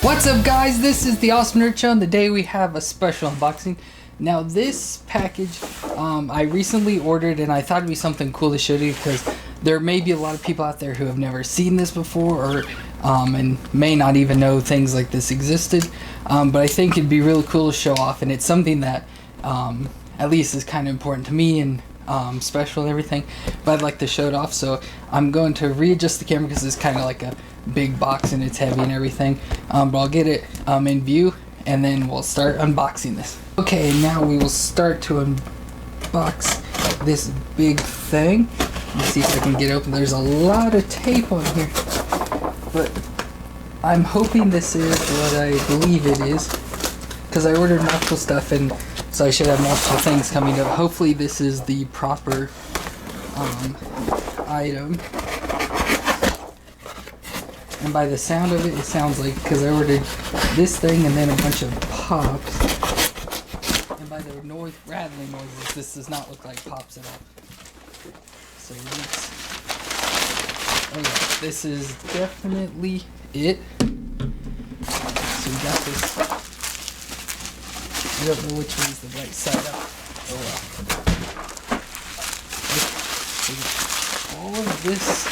What's up, guys? This is the Awesome Nerd Show, and today we have a special unboxing. Now, this package I recently ordered, and I thought it'd be something cool to show you because there may be a lot of people out there who have never seen this before, or and may not even know things like this existed. But I think it'd be really cool to show off, and it's something that at least is kind of important to me and special and everything. But I'd like to show it off, so I'm going to readjust the camera because it's kind of like a big box and it's heavy and everything, but I'll get it in view and then we'll start unboxing this. Okay, now we will start to unbox this big thing. Let's see if I can get it open. There's a lot of tape on here, but I'm hoping this is what I believe it is, because I ordered multiple stuff and so I should have multiple things coming up. Hopefully this is the proper item. And by the sound of it, it sounds like, because I ordered this thing and then a bunch of pops. And by the noise, rattling noises, this does not look like pops at all. So let's, oh yeah, this is definitely it. So we got this. I don't know which one's the right side up. Oh well. All of this.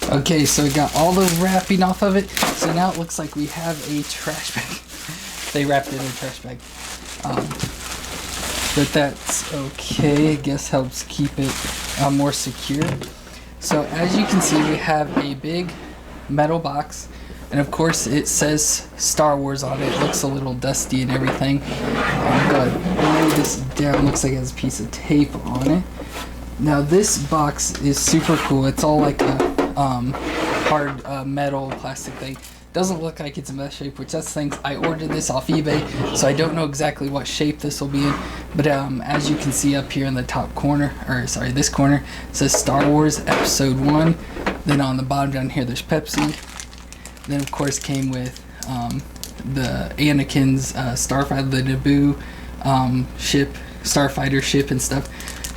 Okay, so we got all the wrapping off of it. So now it looks like we have a trash bag. They wrapped it in a trash bag. But that's okay. I guess helps keep it more secure. So as you can see, we have a big metal box. And of course it says Star Wars on it. It looks a little dusty and everything. I'm going to lay this down. Looks like it has a piece of tape on it. Now this box is super cool. It's all like a hard metal plastic thing. Doesn't look like it's in best shape, which that's things. I ordered this off eBay, so I don't know exactly what shape this will be in, but as you can see up here in the top corner, or sorry, this corner, it says Star Wars Episode 1. Then on the bottom down here there's Pepsi. Then of course came with the Anakin's Starfighter, the Naboo ship, Starfighter ship and stuff.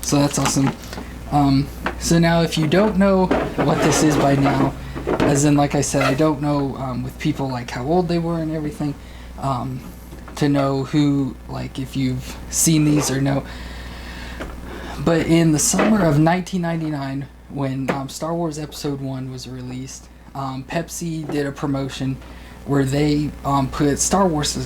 So that's awesome. So now if you don't know what this is by now, as in like I said, I don't know with people like how old they were and everything, to know who, like if you've seen these or no. But in the summer of 1999, when Star Wars Episode 1 was released, Pepsi did a promotion where they put the Star Wars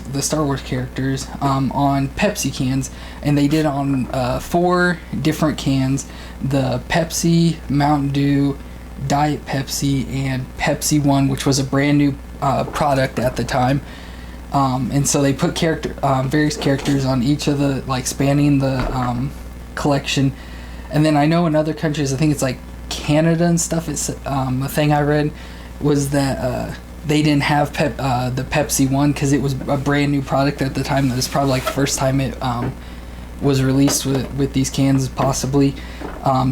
characters on Pepsi cans, and they did on 4 different cans: the Pepsi, Mountain Dew, Diet Pepsi, and Pepsi One, which was a brand new product at the time. And so they put various characters on each of the, like spanning the collection. And then I know in other countries, I think it's like Canada and stuff, it's a thing I read was that they didn't have the Pepsi One because it was a brand new product at the time. That was probably like the first time it was released with these cans, possibly.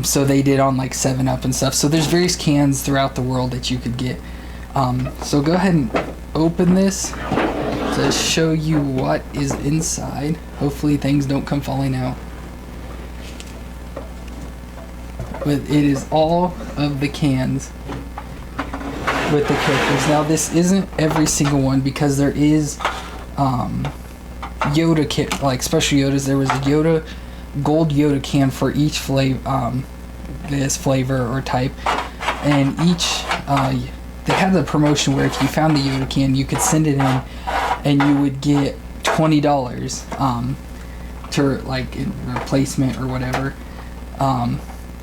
So they did on like 7-Up and stuff. So there's various cans throughout the world that you could get. So go ahead and open this to show you what is inside. Hopefully things don't come falling out. But it is all of the cans with the characters. Now this isn't every single one, because there is Yoda kit, like special Yodas. There was a gold Yoda can for each flavor, this flavor or type, and each they had the promotion where if you found the Yoda can, you could send it in, and you would get $20 to like in replacement or whatever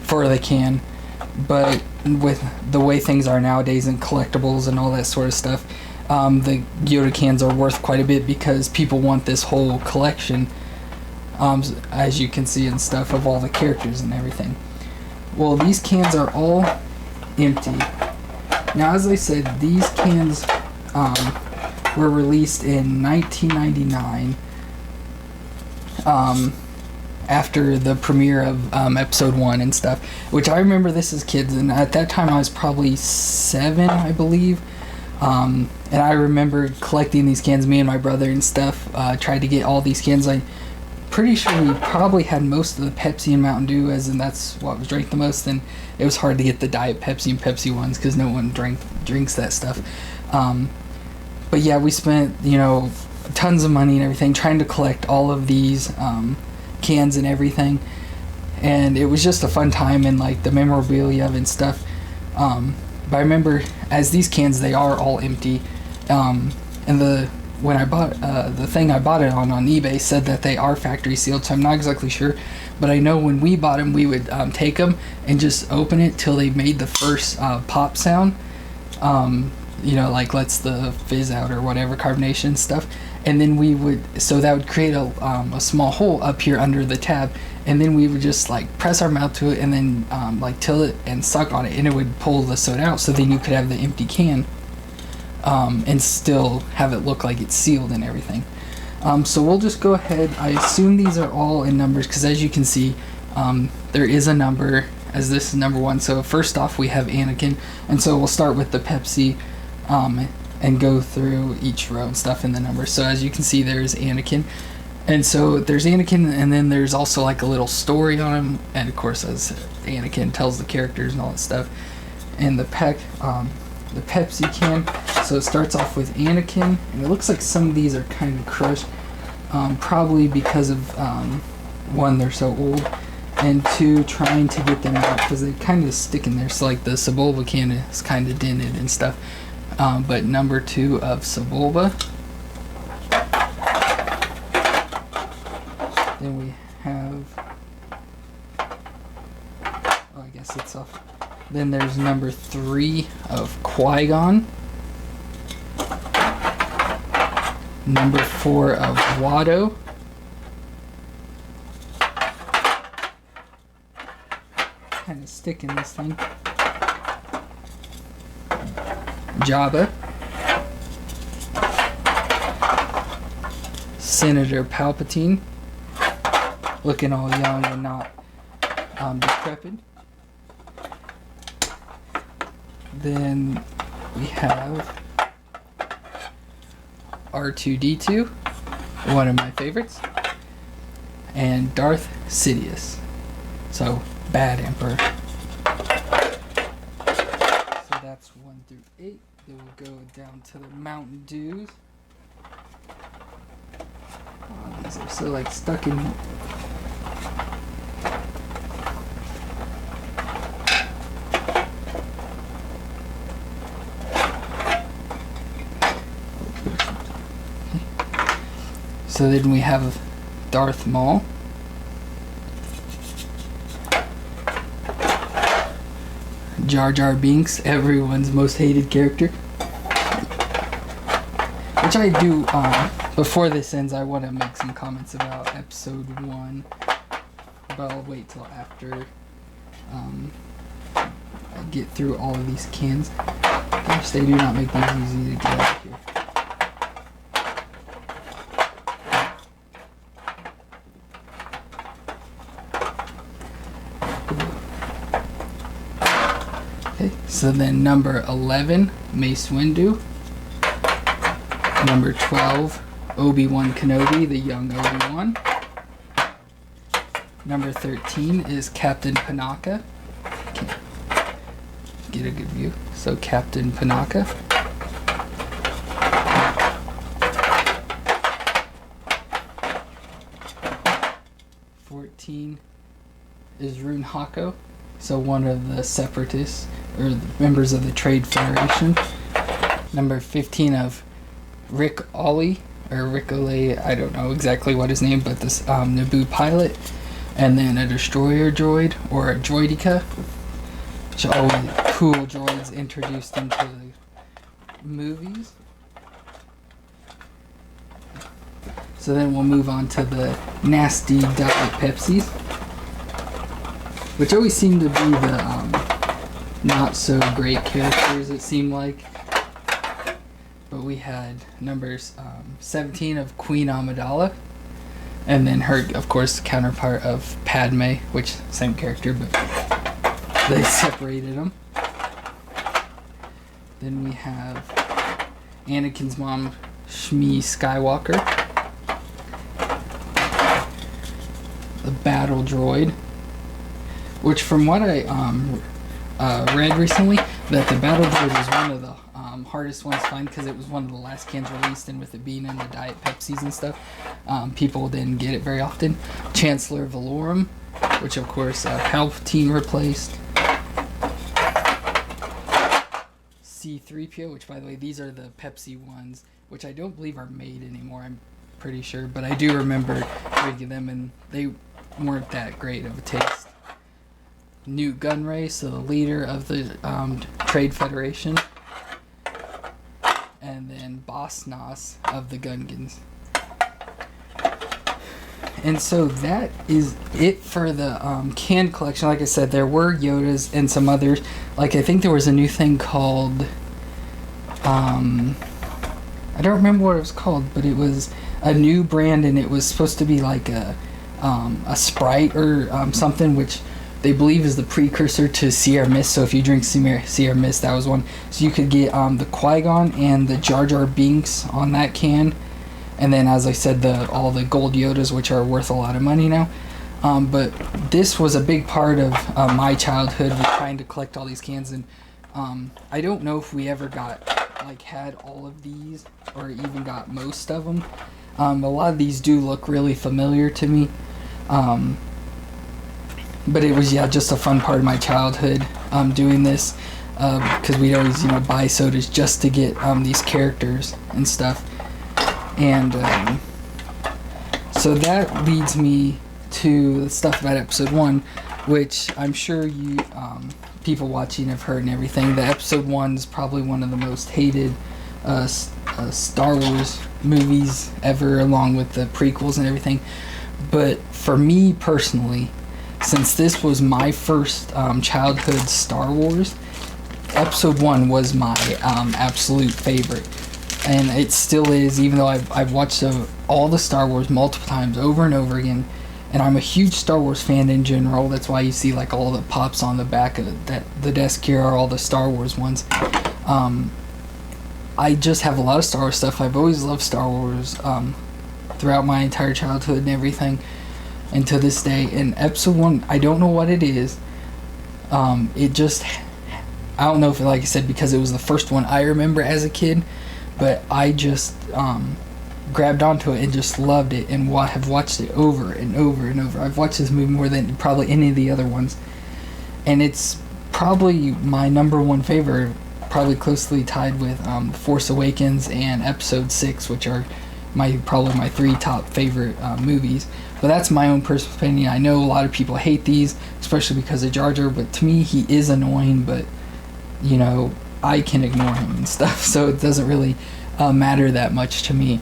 for the can. But with the way things are nowadays and collectibles and all that sort of stuff, the Yoda cans are worth quite a bit because people want this whole collection, as you can see and stuff, of all the characters and everything. Well, these cans are all empty. Now, as I said, these cans were released in 1999, after the premiere of Episode 1 and stuff, which I remember this as kids, and at that time I was probably 7, I believe. And I remember collecting these cans, me and my brother and stuff, tried to get all these cans. I'm pretty sure we probably had most of the Pepsi and Mountain Dew, as in that's what was drank the most, and it was hard to get the Diet Pepsi and Pepsi ones because no one drinks that stuff. But yeah, we spent, tons of money and everything trying to collect all of these cans and everything. And it was just a fun time, and like the memorabilia of it and stuff. But I remember, as these cans, they are all empty. And when I bought the thing I bought it on eBay said that they are factory sealed, so I'm not exactly sure. But I know when we bought them, we would take them and just open it till they made the first pop sound. Like lets the fizz out or whatever, carbonation stuff. And then that would create a small hole up here under the tab. And then we would just like press our mouth to it and then till it and suck on it, and it would pull the soda out, so then you could have the empty can and still have it look like it's sealed and everything. So we'll just go ahead. I assume these are all in numbers, because as you can see, there is a number, as this is number 1. So first off, we have Anakin, and so we'll start with the Pepsi and go through each row and stuff in the numbers. So as you can see, there's Anakin. And so there's Anakin, and then there's also like a little story on him, and of course, as Anakin tells the characters and all that stuff. And the Pepsi can. So it starts off with Anakin, and it looks like some of these are kind of crushed, probably because of 1, they're so old, and 2, trying to get them out because they kind of stick in there. So like the Sebulba can is kind of dented and stuff. But number 2 of Sebulba. Then we have, I guess it's off. Then there's number 3 of Qui-Gon. Number 4 of Watto. Kind of stick in this thing. Jabba. Senator Palpatine. Looking all young and not decrepit. Then we have R2-D2, one of my favorites, and Darth Sidious. So, bad Emperor. So that's 1 through 8. Then we'll go down to the Mountain Dews. Oh, these are so like stuck in here. So then we have Darth Maul. Jar Binks, everyone's most hated character. Which I do, before this ends, I want to make some comments about episode 1. But I'll wait till after I get through all of these cans. Gosh, they do not make these easy to get out of here. Okay, so then number 11, Mace Windu. Number 12, Obi-Wan Kenobi, the young Obi-Wan. Number 13 is Captain Panaka. Get a good view. So Captain Panaka. Is Rune Hako, so one of the separatists or the members of the Trade Federation. Number 15 of Rick Ollie, I don't know exactly what his name, but this Naboo pilot. And then a destroyer droid, or a droidica, which are always cool droids introduced into the movies. So then we'll move on to the nasty Diet Pepsis, which always seem to be the not so great characters, it seemed like. But we had numbers 17 of Queen Amidala, and then her, of course, counterpart of Padme, which same character, but they separated them. Then we have Anakin's mom, Shmi Skywalker, the battle droid, which from what I read recently, that the battle droid is one of the hardest ones to find because it was one of the last cans released, and with it being in the Diet Pepsis and stuff, people didn't get it very often. Chancellor Valorum, which of course Palpatine replaced. C-3PO, which by the way, these are the Pepsi ones, which I don't believe are made anymore, I'm pretty sure, but I do remember drinking them and they weren't that great of a taste. Newt Gunray, so the leader of the Trade Federation, and then Boss Nass of the Gungans. And so that is it for the can collection. Like I said, there were Yodas and some others. Like, I think there was a new thing called, I don't remember what it was called, but it was a new brand, and it was supposed to be like a Sprite or something, which they believe is the precursor to Sierra Mist. So if you drink Sierra Mist, that was one. So you could get the Qui-Gon and the Jar Binks on that can. And then, as I said, all the gold Yodas, which are worth a lot of money now. But this was a big part of my childhood, with trying to collect all these cans. And I don't know if we ever had all of these, or even got most of them. A lot of these do look really familiar to me. But it was, just a fun part of my childhood doing this. Because we'd always, buy sodas just to get these characters and stuff. And so that leads me to the stuff about episode 1, which I'm sure you people watching have heard and everything. The episode 1 is probably one of the most hated Star Wars movies ever, along with the prequels and everything. But for me personally, since this was my first childhood Star Wars, episode 1 was my absolute favorite. And it still is, even though I've watched all the Star Wars multiple times, over and over again. And I'm a huge Star Wars fan in general. That's why you see all the pops on the back of the desk here are all the Star Wars ones. I just have a lot of Star Wars stuff. I've always loved Star Wars throughout my entire childhood and everything, and to this day. And episode 1, I don't know what it is. It just, I don't know if, like I said, because it was the first one I remember as a kid. But I just grabbed onto it and just loved it, and have watched it over and over and over. I've watched this movie more than probably any of the other ones. And it's probably my number 1 favorite, probably closely tied with The Force Awakens and Episode 6, which are probably my 3 top favorite movies. But that's my own personal opinion. I know a lot of people hate these, especially because of Jar Jar, but to me, he is annoying, but, I can ignore him and stuff, so it doesn't really matter that much to me.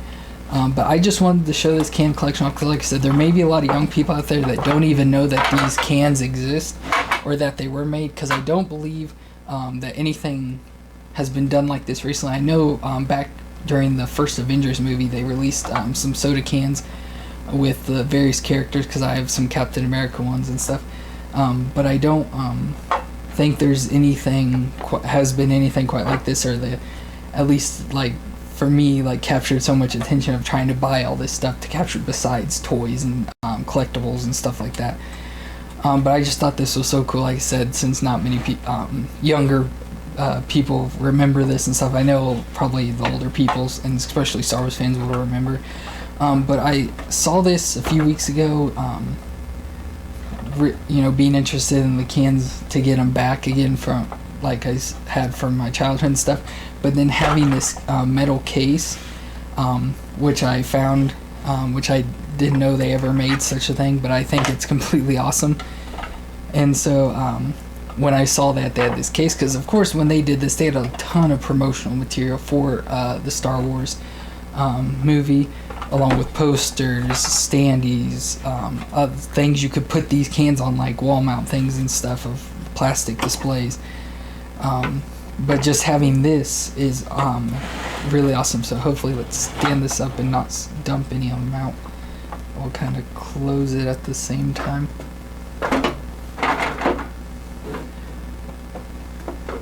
But I just wanted to show this can collection off, because like I said, there may be a lot of young people out there that don't even know that these cans exist, or that they were made, because I don't believe that anything has been done like this recently. I know back during the first Avengers movie, they released some soda cans with the various characters, because I have some Captain America ones and stuff. But I don't think there's has been anything quite like this, or at least for me, captured so much attention of trying to buy all this stuff to capture, besides toys and collectibles and stuff like that. But I just thought this was so cool. Like I said, since not many younger people remember this and stuff, I know probably the older peoples, and especially Star Wars fans, will remember. But I saw this a few weeks ago, being interested in the cans to get them back again from, like I had from my childhood and stuff. But then having this metal case, which I found, which I didn't know they ever made such a thing, but I think it's completely awesome. And so when I saw that they had this case, because of course when they did this, they had a ton of promotional material for the Star Wars movie, along with posters, standees, things you could put these cans on, like wall mount things and stuff, of plastic displays. But just having this is really awesome. So hopefully, let's stand this up and not dump any of them out. I'll kind of close it at the same time.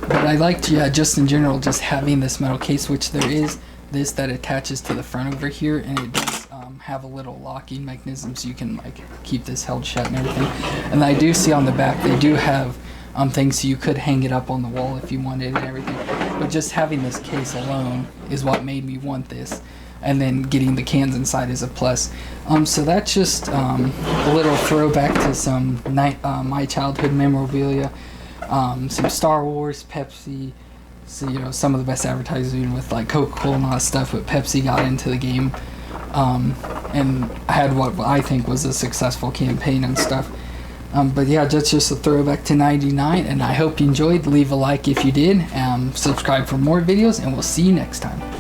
But I liked, just in general, just having this metal case, which there is this that attaches to the front over here, and it does have a little locking mechanism, so you can keep this held shut and everything. And I do see on the back they do have things, so you could hang it up on the wall if you wanted and everything. But just having this case alone is what made me want this. And then getting the cans inside is a plus. So that's just a little throwback to some my childhood memorabilia. Some Star Wars, Pepsi, so, you know, some of the best advertising with like Coca-Cola and all that stuff, but Pepsi got into the game and had what I think was a successful campaign and stuff. But yeah, that's just a throwback to 99, and I hope you enjoyed. Leave a like if you did. Subscribe for more videos, and we'll see you next time.